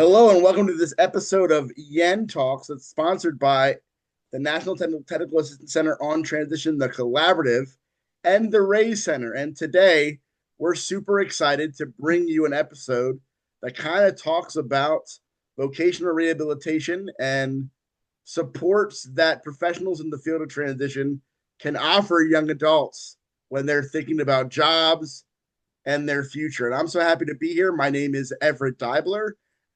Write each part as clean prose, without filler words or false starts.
Hello and welcome to this episode of Yen Talks that's sponsored by the National Technical Assistance Center on Transition, the Collaborative, and the Raise Center. And today we're super excited to bring you an episode that kind of talks about vocational rehabilitation and supports that professionals in the field of transition can offer young adults when they're thinking about jobs and their future. And I'm so happy to be here. My name is Everett Deibler.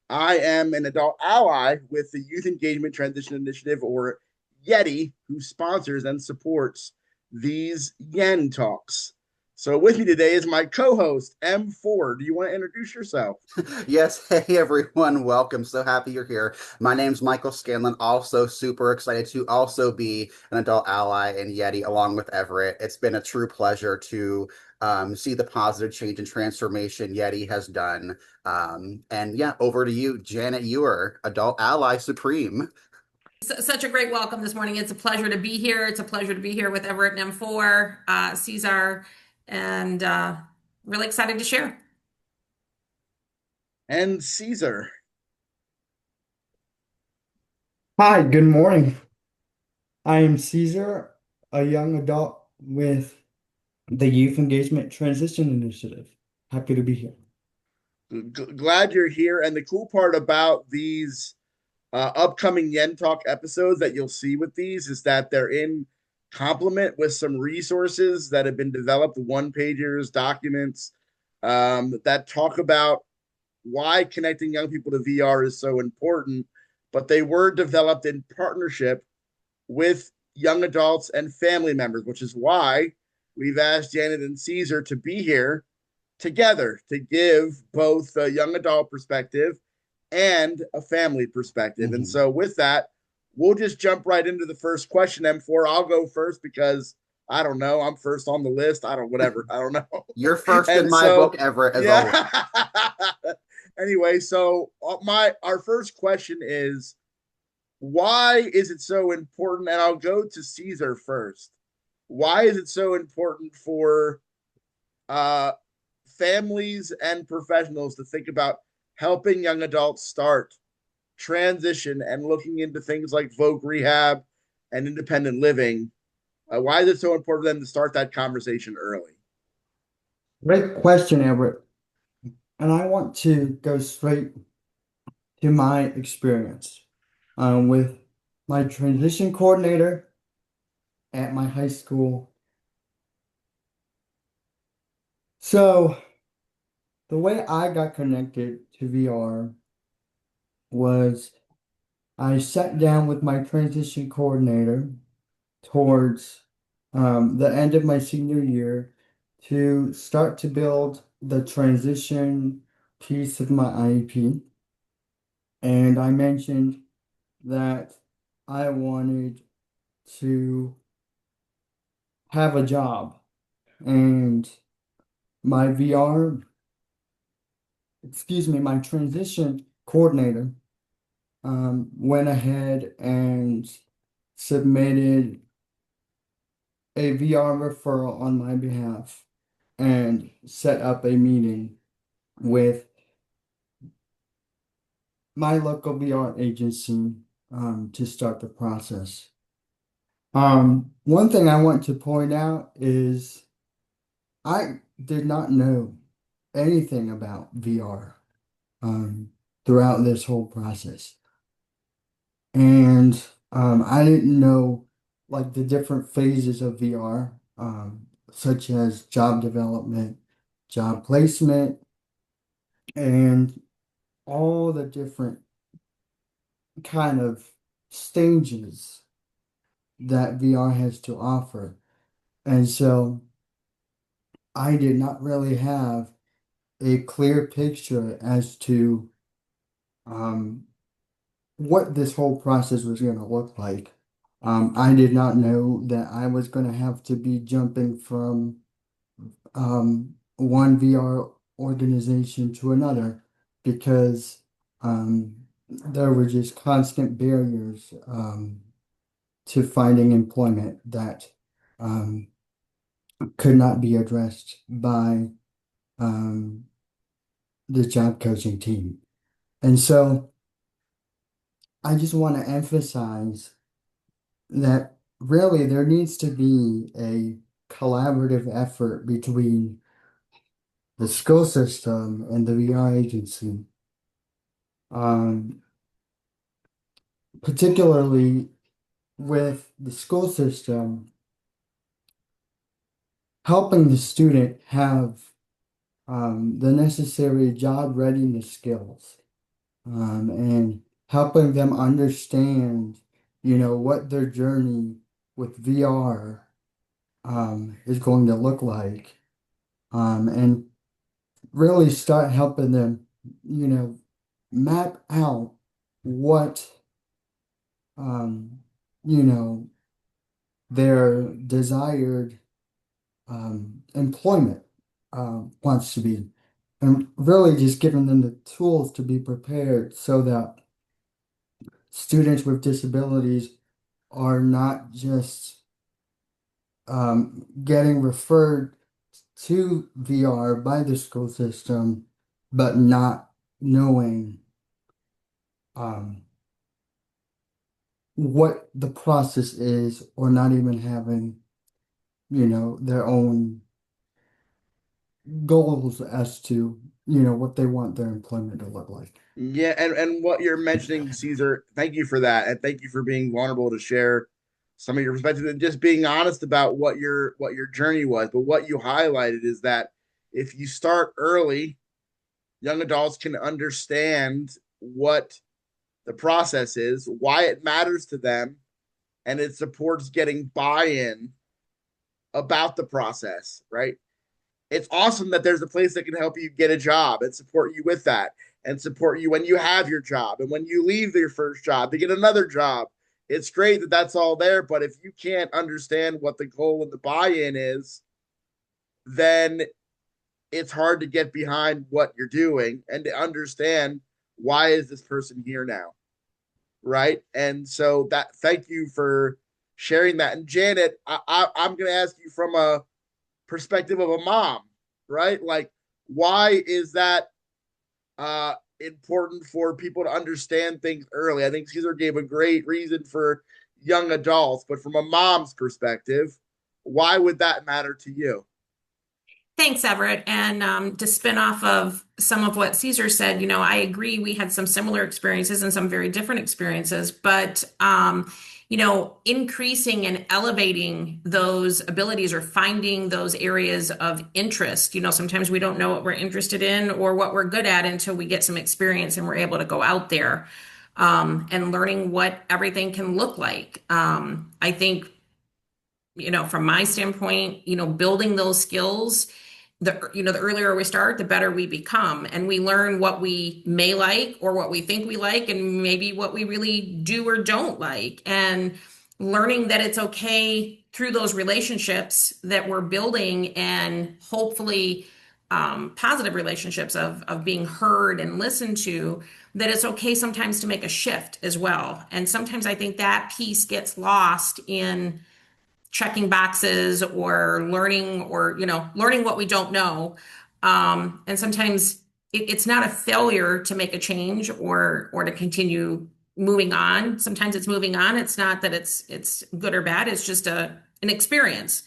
I am an adult ally with the Youth Engagement Transition Initiative, or YETI, who sponsors and supports these Yen Talks. So with me today is my co-host, M4. Do you want to introduce yourself? Yes, hey everyone, welcome. So happy you're here. My name's Michael Scanlon, also super excited to also be an adult ally in Yeti along with Everett. It's been a true pleasure to see the positive change and transformation Yeti has done. And yeah, over to you, Janet Ewer, adult ally supreme. Such a great welcome this morning. It's a pleasure to be here. It's a pleasure to be here with Everett and M4, Cesar, and really excited to share. And Cesar. Hi, good morning. I am Cesar, a young adult with the Youth Engagement Transition Initiative. Happy to be here. Glad you're here. And the cool part about these upcoming Yen Talk episodes that you'll see with these is that they're in complement with some resources that have been developed, one pagers, documents that talk about why connecting young people to VR is so important. But they were developed in partnership with young adults and family members, which is why we've asked Janet and Cesar to be here together to give both a young adult perspective and a family perspective. And so, with that, we'll just jump right into the first question. M4, I'll go first because I don't know. I'm first on the list. Whatever. I don't know. You're first in And my so, book, Everett, as always. yeah. Anyway, so our first question is, why is it so important? And I'll go to Caesar first. Why is it so important for uh, families and professionals to think about helping young adults start transition and looking into things like voc rehab and independent living? Why is it so important for them to start that conversation early? Great question, Everett. And I want to go straight to my experience with my transition coordinator at my high school. So, the way I got connected to VR was I sat down with my transition coordinator towards the end of my senior year to start to build the transition piece of my IEP. And I mentioned that I wanted to have a job, and my VR, my transition coordinator went ahead and submitted a VR referral on my behalf and set up a meeting with my local VR agency to start the process. One thing I want to point out is I did not know anything about VR throughout this whole process. And I didn't know like the different phases of VR, such as job development, job placement, and all the different kind of stages that VR has to offer. And so I did not really have a clear picture as to um, what this whole process was going to look like. I did not know that I was going to have to be jumping from one VR organization to another because there were just constant barriers to finding employment that um, could not be addressed by the job coaching team. And so I just want to emphasize that really there needs to be a collaborative effort between the school system and the VR agency. Particularly with the school system, helping the student have the necessary job readiness skills, and helping them understand, what their journey with VR is going to look like, and really start helping them, map out what, um, you know, their desired employment wants to be, and really just giving them the tools to be prepared so that students with disabilities are not just getting referred to VR by the school system, but not knowing um, what the process is, or not even having, their own goals as to, what they want their employment to look like. Yeah, and what you're mentioning, Caesar, thank you for that, and thank you for being vulnerable to share some of your perspective and just being honest about what your journey was. But what you highlighted is that if you start early, young adults can understand what the process is, why it matters to them, and it supports getting buy-in about the process, right? It's awesome that there's a place that can help you get a job and support you with that and support you when you have your job and when you leave your first job to get another job. It's great that that's all there, but if you can't understand what the goal and the buy-in is, then it's hard to get behind what you're doing and to understand why is this person here now, right? And so that thank you for sharing that. And Janet, I'm going to ask you from a perspective of a mom, right? Like, why is that important for people to understand things early? I think Caesar gave a great reason for young adults, but from a mom's perspective, why would that matter to you? Thanks, Everett. And to spin off of some of what Caesar said, I agree. We had some similar experiences and some very different experiences, but increasing and elevating those abilities or finding those areas of interest. Sometimes we don't know what we're interested in or what we're good at until we get some experience and we're able to go out there and learning what everything can look like. I think, from my standpoint, building those skills, the earlier we start, the better we become, and we learn what we may like or what we think we like, and maybe what we really do or don't like, and learning that it's okay through those relationships that we're building, and hopefully positive relationships of being heard and listened to, that it's okay sometimes to make a shift as well. And sometimes I think that piece gets lost in checking boxes or learning what we don't know. And sometimes it's not a failure to make a change or to continue moving on. Sometimes it's moving on. It's not that it's good or bad. It's just an experience.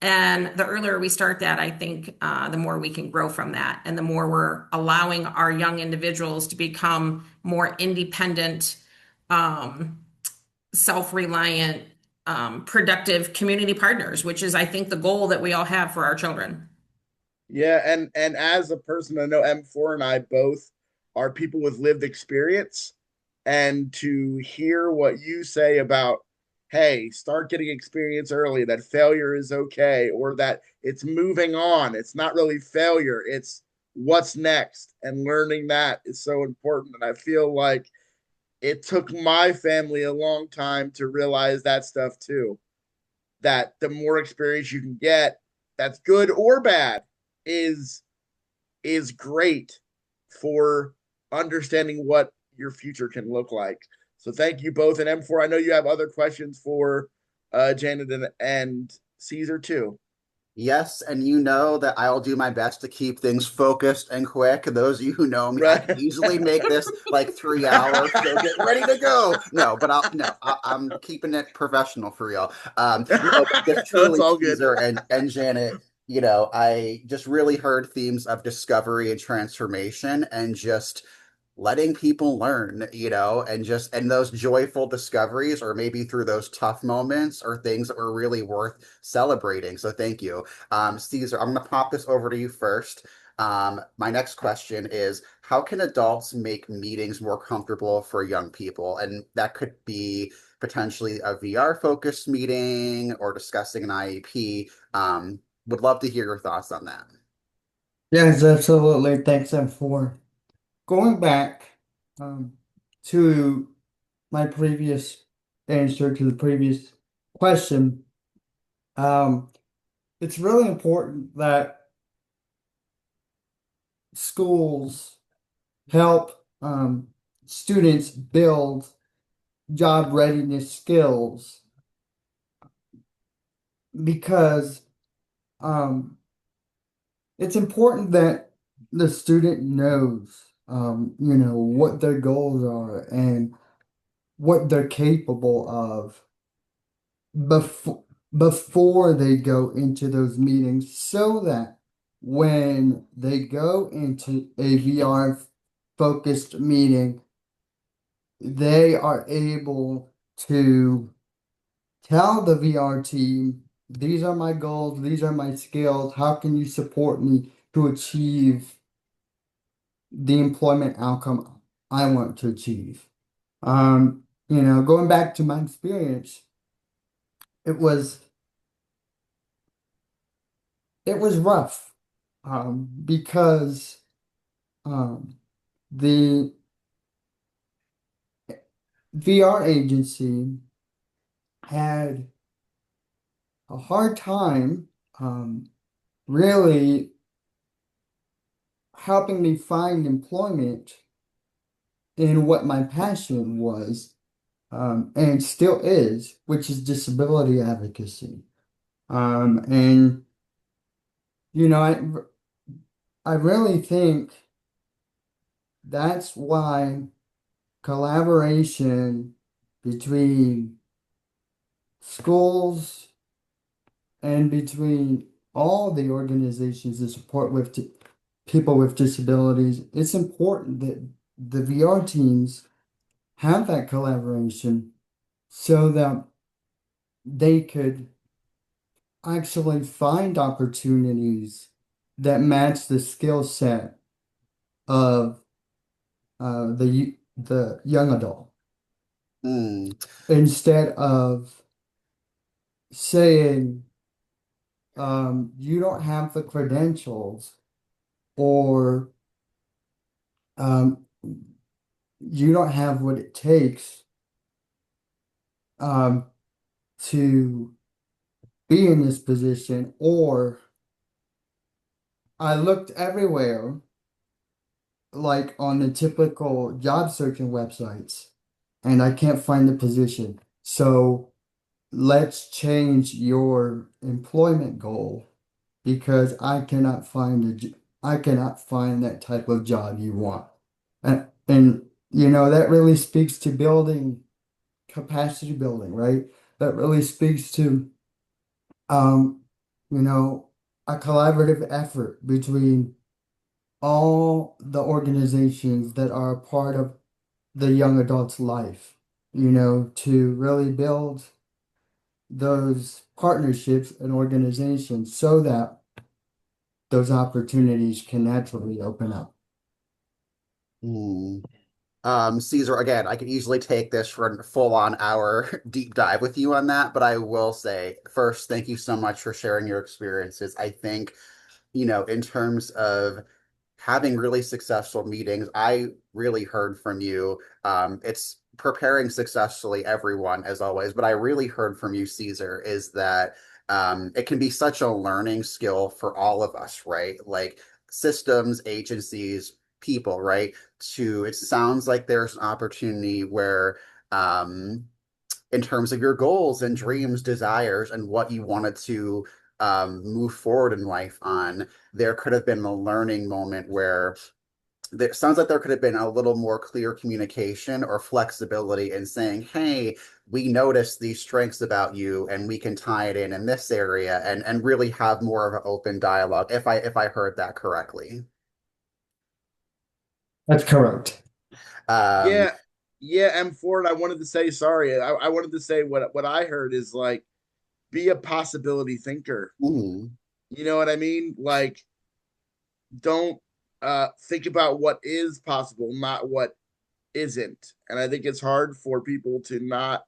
And the earlier we start that, I think the more we can grow from that, and the more we're allowing our young individuals to become more independent, self-reliant, productive community partners, which is, I think, the goal that we all have for our children. Yeah, and as a person, I know M4 and I both are people with lived experience, and to hear what you say about, hey, start getting experience early, that failure is okay, or that it's moving on. It's not really failure, it's what's next. And learning that is so important. And I feel like it took my family a long time to realize that stuff too. That the more experience you can get, that's good or bad, is is great for understanding what your future can look like. So thank you both. And M4, I know you have other questions for Janet and Caesar too. Yes, and you know that I'll do my best to keep things focused and quick. Those of you who know me, I Right. can easily make this like 3 hours. So get ready to go. No, but I'm keeping it professional for real. No, but just No, it's truly, all good. Caesar and Janet, I just really heard themes of discovery and transformation, and just letting people learn, and those joyful discoveries, or maybe through those tough moments, are things that were really worth celebrating. So thank you. Caesar, I'm going to pop this over to you first. My next question is, how can adults make meetings more comfortable for young people? And that could be potentially a VR focused meeting or discussing an IEP. Would love to hear your thoughts on that. Yes, absolutely. Thanks, M4. Going back um, to my previous answer to the previous question, um, it's really important that schools help students build job readiness skills because um, it's important that the student knows, what their goals are and what they're capable of before they go into those meetings so that when they go into a VR focused meeting, they are able to tell the VR team, these are my goals, these are my skills, how can you support me to achieve the employment outcome I want to achieve? Going back to my experience, it was it was rough because um, the VR agency had a hard time really helping me find employment in what my passion was and still is, which is disability advocacy. And you know, I really think that's why collaboration between schools and between all the organizations that support people with disabilities, it's important that the VR teams have that collaboration so that they could actually find opportunities that match the skill set of the young adult Hmm. instead of saying you don't have the credentials or um, you don't have what it takes um, to be in this position, or I looked everywhere, like on the typical job searching websites, and I can't find the position. So let's change your employment goal because I cannot find that type of job you want. And that really speaks to building capacity building, right? That really speaks to um, you know, a collaborative effort between all the organizations that are a part of the young adult's life, to really build those partnerships and organizations so that those opportunities can naturally open up. Hmm. Caesar, again, I could easily take this for a full-on hour deep dive with you on that, but I will say first, thank you so much for sharing your experiences. I think, in terms of having really successful meetings, I really heard from you. It's preparing successfully, everyone, as always, but I really heard from you, Caesar, is that it can be such a learning skill for all of us, right? Like systems, agencies, people, right? It sounds like there's an opportunity where, in terms of your goals and dreams, desires, and what you wanted to move forward in life on, there could have been a learning moment where there sounds like there could have been a little more clear communication or flexibility in saying, hey, we notice these strengths about you and we can tie it in this area and really have more of an open dialogue if I heard that correctly. That's correct. Um, Yeah, yeah. And Ford, I wanted to say sorry. I wanted to say what I heard is like be a possibility thinker. mhm, You know what I mean? Like don't think about what is possible, not what isn't. And I think it's hard for people to not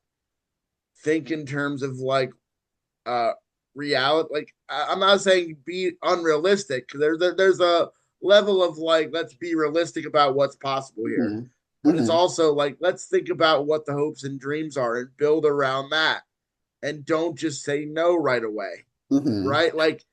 think in terms of like uh reality. Like I'm not saying be unrealistic. There's a level of like let's be realistic about what's possible here, mhm, but it's mhm, also like let's think about what the hopes and dreams are and build around that, and don't just say no right away. mhm. Right? Like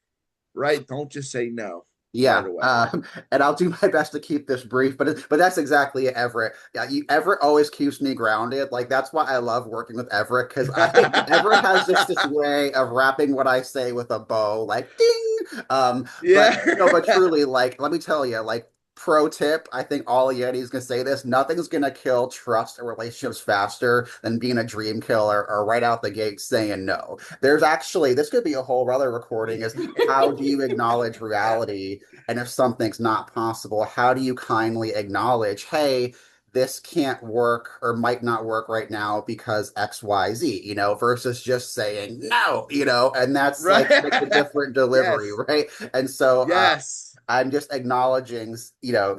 right, don't just say no right Yeah, away. and I'll do my best to keep this brief, but that's exactly it, Everett. Yeah, Everett always keeps me grounded. Like that's why I love working with Everett because I Everett has just this way of wrapping what I say with a bow, like ding. But no, but Yeah. truly, like let me tell you, like pro tip, I think all Yetis gonna say this: nothing's gonna kill trust or relationships faster than being a dream killer or right out the gate saying no. There's actually this could be a whole other recording. Is how do you acknowledge reality? And if something's not possible, how do you kindly acknowledge, hey, this can't work or might not work right now because XYZ, versus just saying no, and that's like a Right. different delivery, Yes. right? And so Yes. I'm just acknowledging,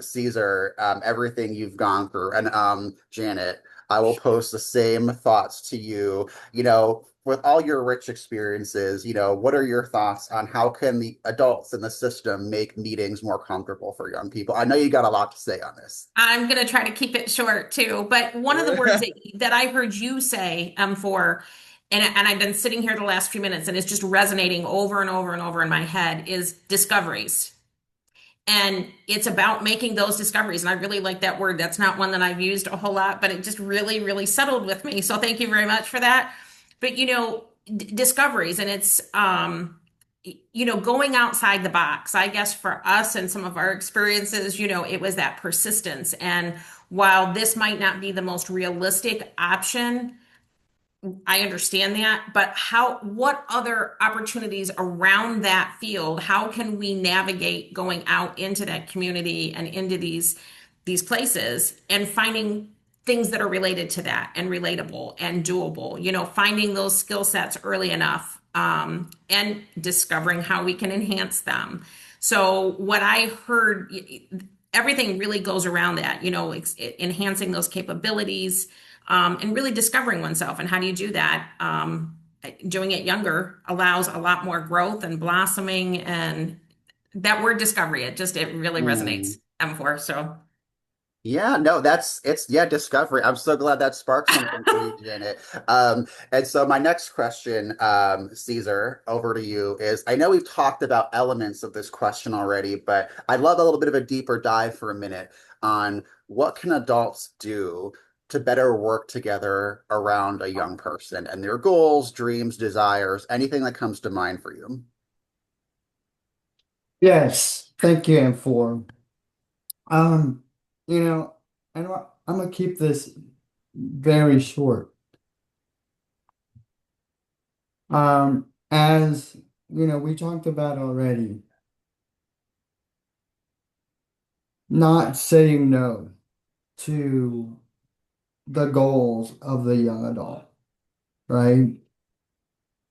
Caesar, everything you've gone through. And Janet, I will post the same thoughts to you. With all your rich experiences, what are your thoughts on how can the adults in the system make meetings more comfortable for young people? I know you got a lot to say on this. I'm going to try to keep it short too. But one of the words that I heard you say for, and I've been sitting here the last few minutes and it's just resonating over and over and over in my head is discoveries. And it's about making those discoveries. And I really like that word. That's not one that I've used a whole lot, but it just really, really settled with me. So thank you very much for that. But discoveries, and it's going outside the box. I guess for us and some of our experiences, it was that persistence. And while this might not be the most realistic option, I understand that, but what other opportunities around that field, how can we navigate going out into that community and into these places and finding things that are related to that and relatable and doable, finding those skill sets early enough, and discovering how we can enhance them. So what I heard, everything really goes around that, enhancing those capabilities, and really discovering oneself. And how do you do that? Doing it younger allows a lot more growth and blossoming. And that word discovery, it really Hmm. resonates. M4. So Yeah, no, yeah, discovery. I'm so glad that sparked something for you, Janet. And so my next question, Caesar, over to you is I know we've talked about elements of this question already, but I'd love a little bit of a deeper dive for a minute on what can adults do to better work together around a young person and their goals, dreams, desires, anything that comes to mind for you. Yes, thank you, Inform. Um, you know, I'm gonna keep this very short. As we talked about already, not saying no to the goals of the young adult, right?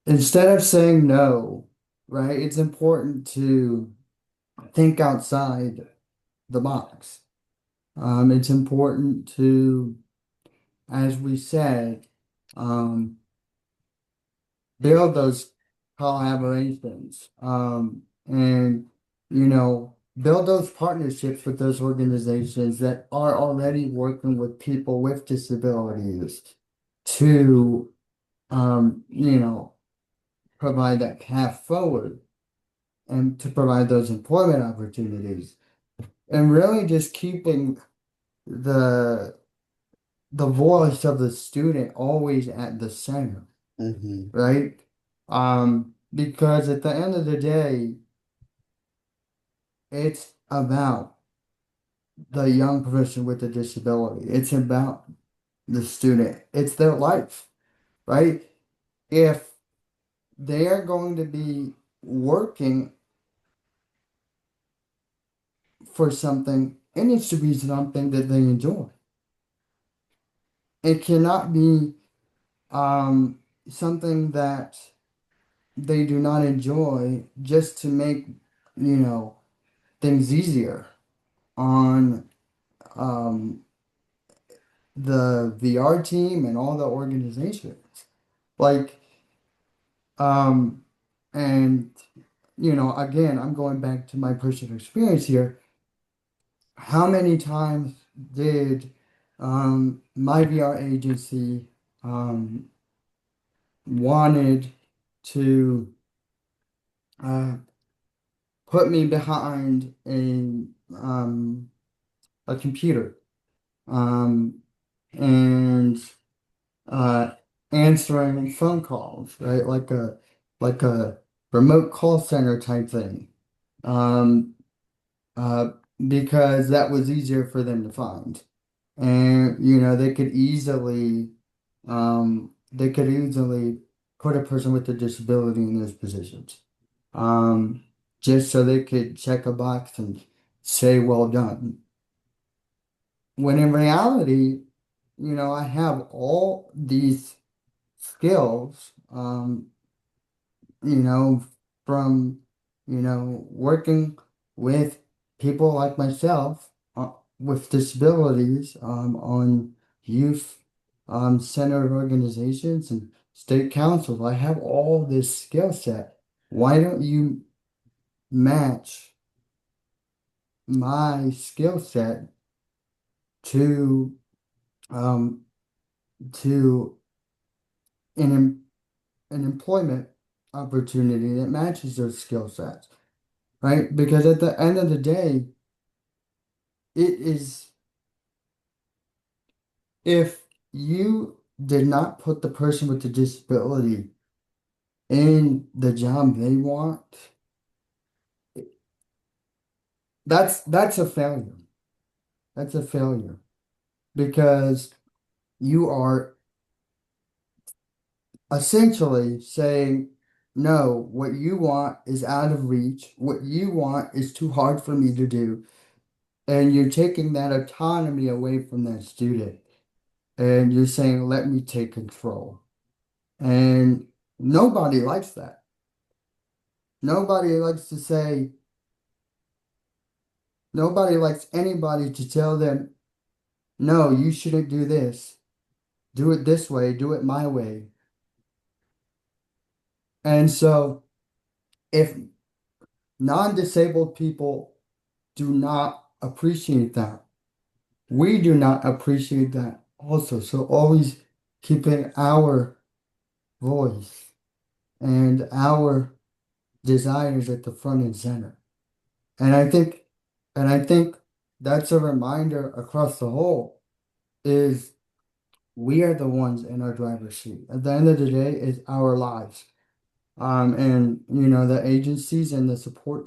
Instead of saying no, right, it's important to think outside the box. It's important to, as we said, um, build those collaborations, and build those partnerships with those organizations that are already working with people with disabilities to provide that path forward and to provide those employment opportunities and really just keeping the the voice of the student always at the center, Hmm. right? because at the end of the day, it's about the young person with a disability. It's about the student. It's their life, right? If they are going to be working for something, it needs to be something that they enjoy. It cannot be um, something that they do not enjoy just to make, you know, things easier on um, the VR team and all the organizations. Like, um, and, again, I'm going back to my personal experience here. How many times did my VR agency um, wanted to uh, put me behind a computer um, and uh, answering phone calls, right? Like a remote call center type thing, um, uh, because that was easier for them to find, and they could easily put a person with a disability in those positions, um, just so they could check a box and say well done. When in reality, I have all these skills, you know, from, working with people like myself with disabilities on youth centered organizations and state councils. I have all this skill set. Why don't you match my skill set to um, to an an employment opportunity that matches those skill sets, right? Because at the end of the day, it is if you did not put the person with the disability in the job they want, that's a failure. That's a failure because you are essentially saying, no, what you want is out of reach. What you want is too hard for me to do. And you're taking that autonomy away from that student. And you're saying, let me take control. And nobody likes that. Nobody likes to say, nobody likes anybody to tell them, no, you shouldn't do this. Do it this way, do it my way. And so if non-disabled people do not appreciate that, we do not appreciate that also. So always keeping our voice and our desires at the front and center. And I think, and I think that's a reminder across the whole is we are the ones in our driver's seat. At the end of the day, it's our lives. And the agencies and the support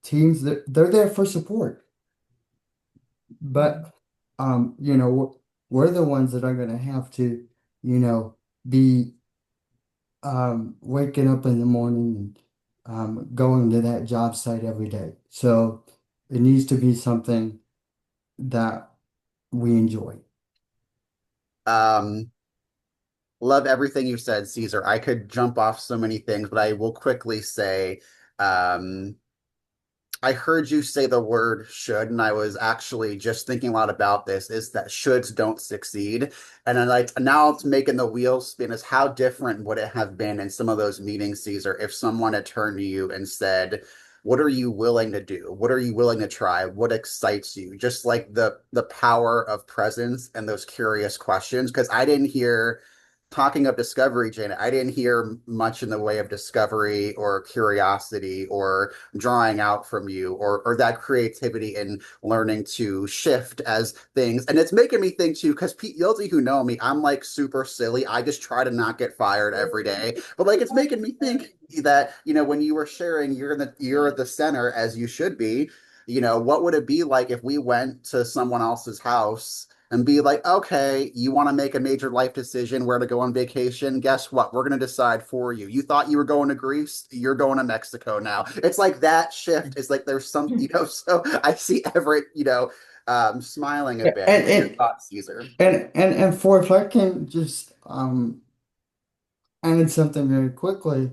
teams, they're there for support. But we're the ones that are gonna have to, be waking up in the morning and going to that job site every day. So it needs to be something that we enjoy. Um, Love everything you said, Caesar. I could jump off so many things, but I will quickly say, um, I heard you say the word should, and I was actually just thinking a lot about this, is that shoulds don't succeed. And I like now it's making the wheels spin is how different would it have been in some of those meetings, Caesar, if someone had turned to you and said, what are you willing to do? What are you willing to try? What excites you? Just like the power of presence and those curious questions. Because I didn't hear talking of discovery, Janet, I didn't hear much in the way of discovery or curiosity or drawing out from you or that creativity in learning to shift as things. And it's making me think too, because those of you who know me, I'm like super silly. I just try to not get fired every day. But like it's making me think that, when you were sharing, you're at the center as you should be. What would it be like if we went to someone else's house and be like, okay, you want to make a major life decision where to go on vacation? Guess what? We're going to decide for you. You thought you were going to Greece, you're going to Mexico now. It's like that shift is like there's some, so I see Everett, smiling a Yeah, bit. What are your thoughts, Caesar? and for if I can just add something very quickly,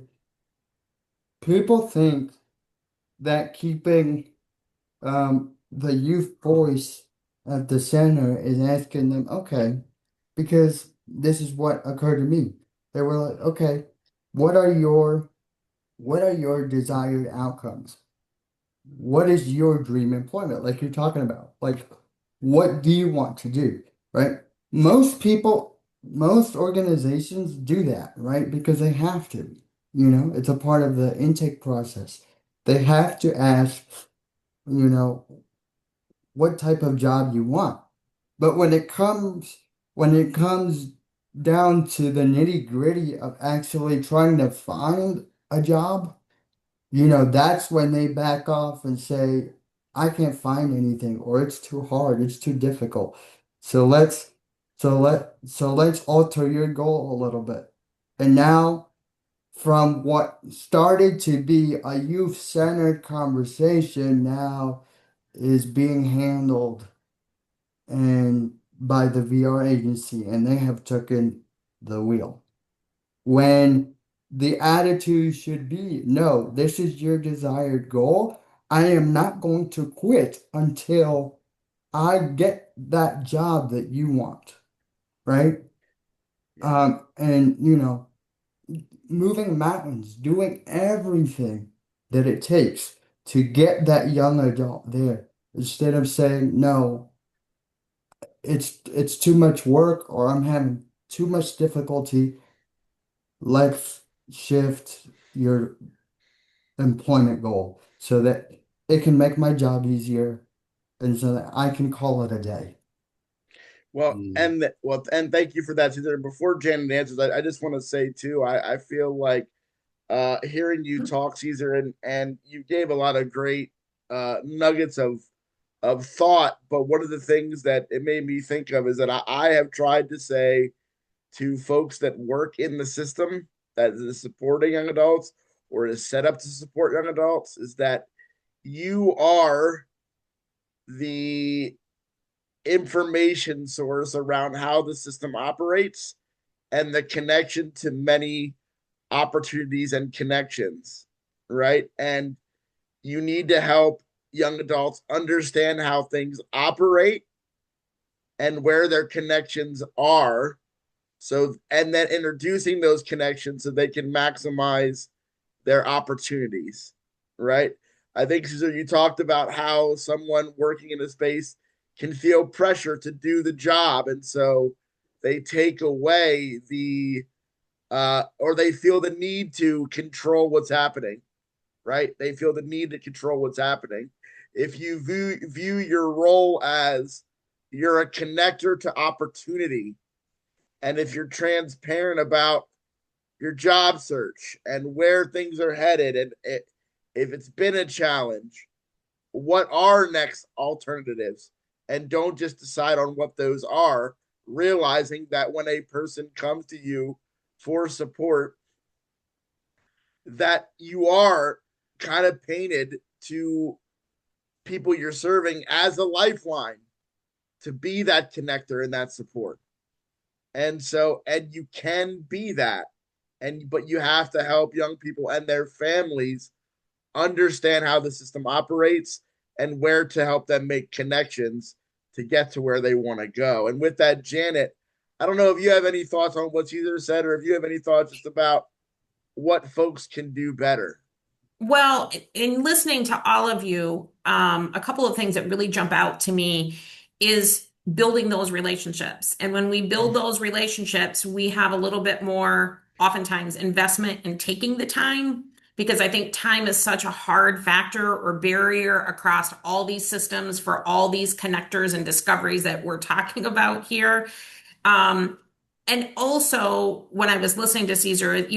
people think that keeping the youth voice at the center is asking them, okay, because this is what occurred to me. They were like, okay, what are your what are your desired outcomes? What is your dream employment? Like you're talking about. Like, what do you want to do? Right? Most people, most organizations do that, right? Because they have to. It's a part of the intake process. They have to ask, you know, what type of job you want. But when it comes down to the nitty-gritty of actually trying to find a job, that's when they back off and say, I can't find anything, or it's too hard, it's too difficult. So let's alter your goal a little bit. And now from what started to be a youth-centered conversation now is being handled and by the VR agency, and they have taken the wheel. When the attitude should be, no, this is your desired goal. I am not going to quit until I get that job that you want, right? Yeah. And moving mountains, doing everything that it takes to get that young adult there, instead of saying, no, it's too much work or I'm having too much difficulty. Let's shift your employment goal so that it can make my job easier and so that I can call it a day. Mm, And thank you for that, Cesar. Before Janet answers, I just want to say too, I feel like hearing you talk, Caesar, and you gave a lot of great nuggets of thought. But one of the things that it made me think of is that I have tried to say to folks that work in the system that is supporting young adults or is set up to support young adults is that you are the information source around how the system operates and the connection to many opportunities and connections, right? And you need to help young adults understand how things operate and where their connections are. So, and then introducing those connections so they can maximize their opportunities, right? I think, Cesar, you talked about how someone working in a space can feel pressure to do the job. And so they take away or they feel the need to control what's happening, right? They feel the need to control what's happening. If you view your role as you're a connector to opportunity, and if you're transparent about your job search and where things are headed, and if it's been a challenge, what are next alternatives? And don't just decide on what those are, realizing that when a person comes to you for support, that you are kind of painted to people you're serving as a lifeline to be that connector and that support. And so, and you can be that. But you have to help young people and their families understand how the system operates and where to help them make connections to get to where they want to go. And with that, Janet, I don't know if you have any thoughts on what Cesar said, or if you have any thoughts just about what folks can do better. Well, in listening to all of you, a couple of things that really jump out to me is building those relationships. And when we build those relationships, we have a little bit more, oftentimes, investment in taking the time, because I think time is such a hard factor or barrier across all these systems for all these connectors and discoveries that we're talking about here. Um, and also, when I was listening to Cesar,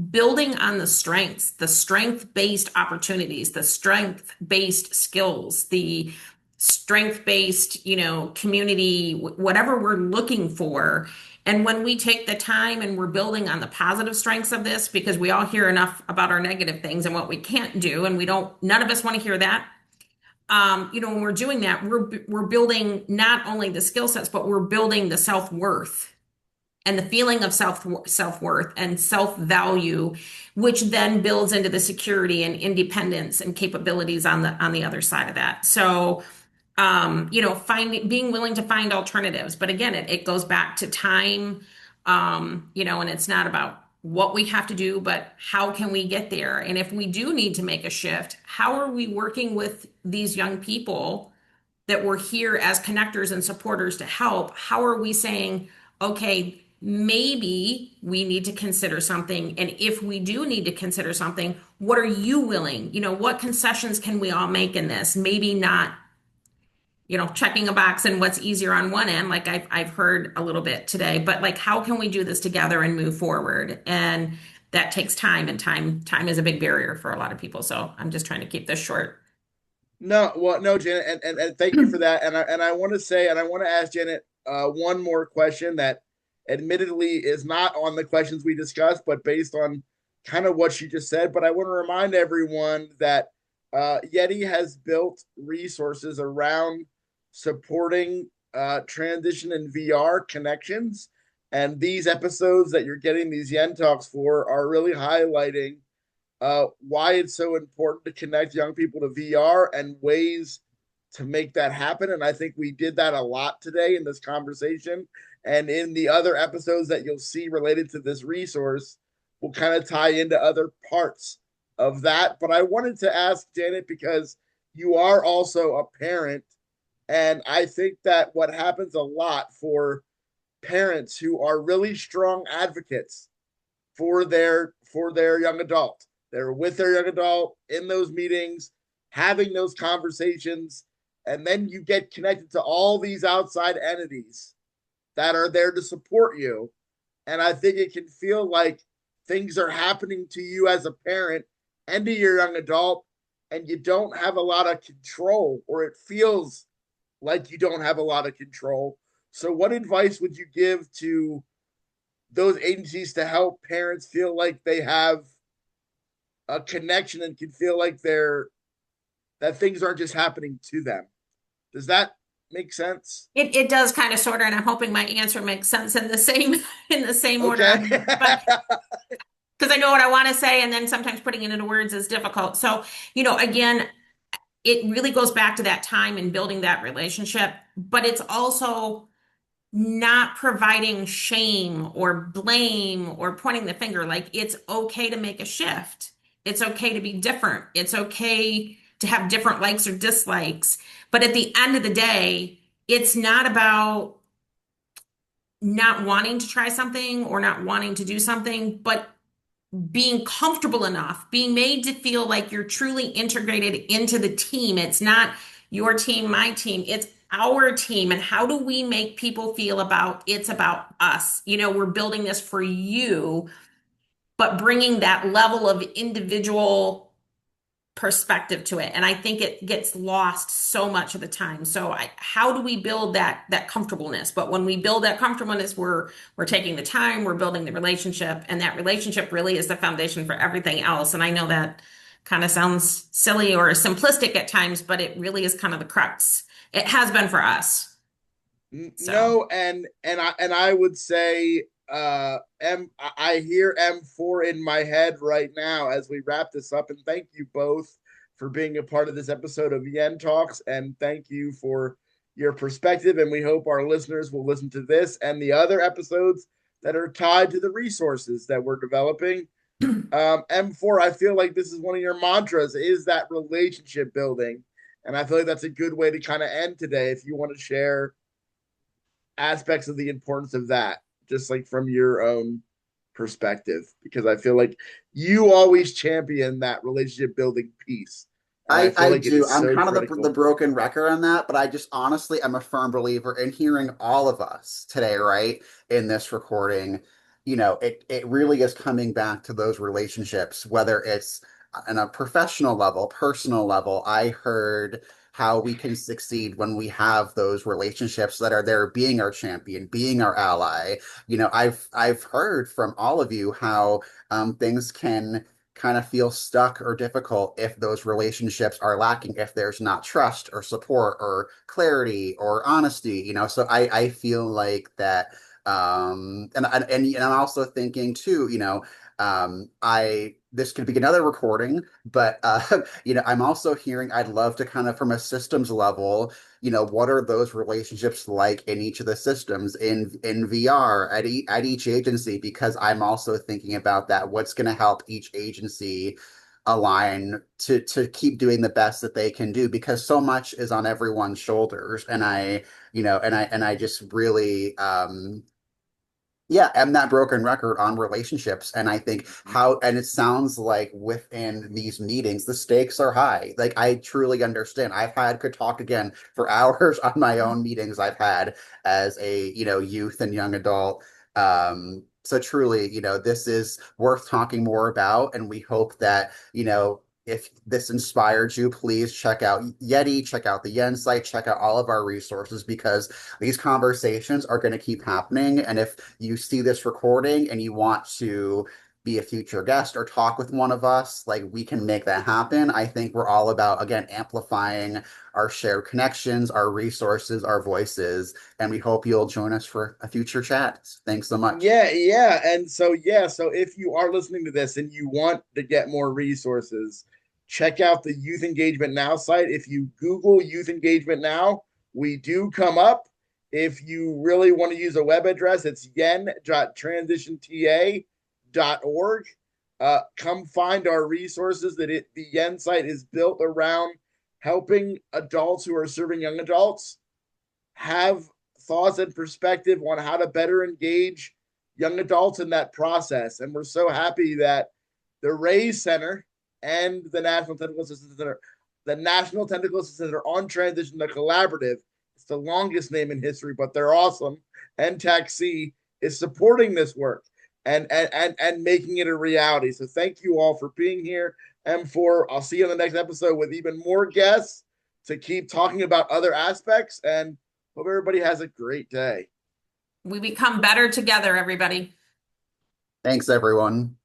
building on the strengths, the strength-based opportunities, the strength-based skills, the strength-based, community, whatever we're looking for. And when we take the time and we're building on the positive strengths of this, because we all hear enough about our negative things and what we can't do, and none of us want to hear that. When we're doing that, we're building not only the skill sets, but we're building the self-worth and the feeling of self-worth and self-value, which then builds into the security and independence and capabilities on the other side of that. So, being willing to find alternatives. But again, it goes back to time, and it's not about what we have to do, but how can we get there? And if we do need to make a shift, how are we working with these young people that we're here as connectors and supporters to help? How are we saying, okay, maybe we need to consider something? And if we do need to consider something, what are you willing? What concessions can we all make in this? Maybe not, checking a box and what's easier on one end, like I've heard a little bit today, but like, how can we do this together and move forward? And that takes time, and time is a big barrier for a lot of people. So I'm just trying to keep this short. No, well, no, Janet, and thank you for that. And I want to say, and I want to ask Janet one more question that admittedly is not on the questions we discussed, but based on kind of what she just said. But I want to remind everyone that Yeti has built resources around supporting transition and VR connections. And these episodes that you're getting these Yen Talks for are really highlighting why it's so important to connect young people to VR and ways to make that happen. And I think we did that a lot today in this conversation. And in the other episodes that you'll see related to this resource, will kind of tie into other parts of that. But I wanted to ask Janet, because you are also a parent. And I think that what happens a lot for parents who are really strong advocates for their young adult, they're with their young adult in those meetings, having those conversations, and then you get connected to all these outside entities that are there to support you. And I think it can feel like things are happening to you as a parent and to your young adult, and you don't have a lot of control, or it feels like you don't have a lot of control. So, what advice would you give to those agencies to help parents feel like they have a connection and can feel like that things aren't just happening to them? Does that make sense? It does kind of sort of, and I'm hoping my answer makes sense in the same order. Okay. But because I know what I want to say, and then sometimes putting it into words is difficult. So, again, it really goes back to that time and building that relationship, but it's also not providing shame or blame or pointing the finger. Like, it's okay to make a shift. It's okay to be different. It's okay to have different likes or dislikes. But at the end of the day, it's not about not wanting to try something or not wanting to do something, but being comfortable enough, being made to feel like you're truly integrated into the team. It's not your team, my team, it's our team. And how do we make people feel about it's about us? We're building this for you, but bringing that level of individual perspective to it. And I think it gets lost so much of the time. So how do we build that comfortableness? But when we build that comfortableness, we're taking the time, we're building the relationship, and that relationship really is the foundation for everything else. And I know that kind of sounds silly or simplistic at times, but it really is kind of the crux. It has been for us. So No, and I would say I hear M4 in my head right now as we wrap this up. And thank you both for being a part of this episode of Yen Talks, and thank you for your perspective. And we hope our listeners will listen to this and the other episodes that are tied to the resources that we're developing. M4, I feel like this is one of your mantras, is that relationship building. And I feel like that's a good way to kind of end today. If you want to share aspects of the importance of that, just like from your own perspective, because I feel like you always champion that relationship building piece. And I feel I like it do. is I'm so kind of the critical. broken record on that, but I just honestly am a firm believer in hearing all of us today, right? In this recording, it really is coming back to those relationships, whether it's on a professional level, personal level. I heard how we can succeed when we have those relationships that are there being our champion, being our ally. I've heard from all of you how things can kind of feel stuck or difficult if those relationships are lacking, if there's not trust or support or clarity or honesty, So I feel like that, and I'm also thinking too, I this could be another recording, but I'm also hearing I'd love to kind of from a systems level, what are those relationships like in each of the systems in VR at each agency? Because I'm also thinking about that. What's going to help each agency align to keep doing the best that they can do? Because so much is on everyone's shoulders, and I just really yeah, I'm that broken record on relationships. And I think and it sounds like within these meetings, the stakes are high. Like, I truly understand. Could talk again for hours on my own meetings I've had as a, youth and young adult. So truly, this is worth talking more about. And we hope that, if this inspired you, please check out Yeti, check out the Yen site, check out all of our resources, because these conversations are going to keep happening. And if you see this recording and you want to be a future guest or talk with one of us, like, we can make that happen. I think we're all about, again, amplifying our shared connections, our resources, our voices, and we hope you'll join us for a future chat. Thanks so much. So if you are listening to this and you want to get more resources, check out the Youth Engagement Now site. If you Google Youth Engagement Now, we do come up. If you really want to use a web address, it's yen.transitionta.org. Come find our resources. The Yen site is built around helping adults who are serving young adults have thoughts and perspective on how to better engage young adults in that process. And we're so happy that the Raise Center and the National Technical Assistance Center on Transition, the collaborative, it's the longest name in history, but they're awesome. And Taxi is supporting this work and making it a reality. So thank you all for being here. And I'll see you in the next episode with even more guests to keep talking about other aspects. And hope everybody has a great day. We become better together, everybody. Thanks, everyone.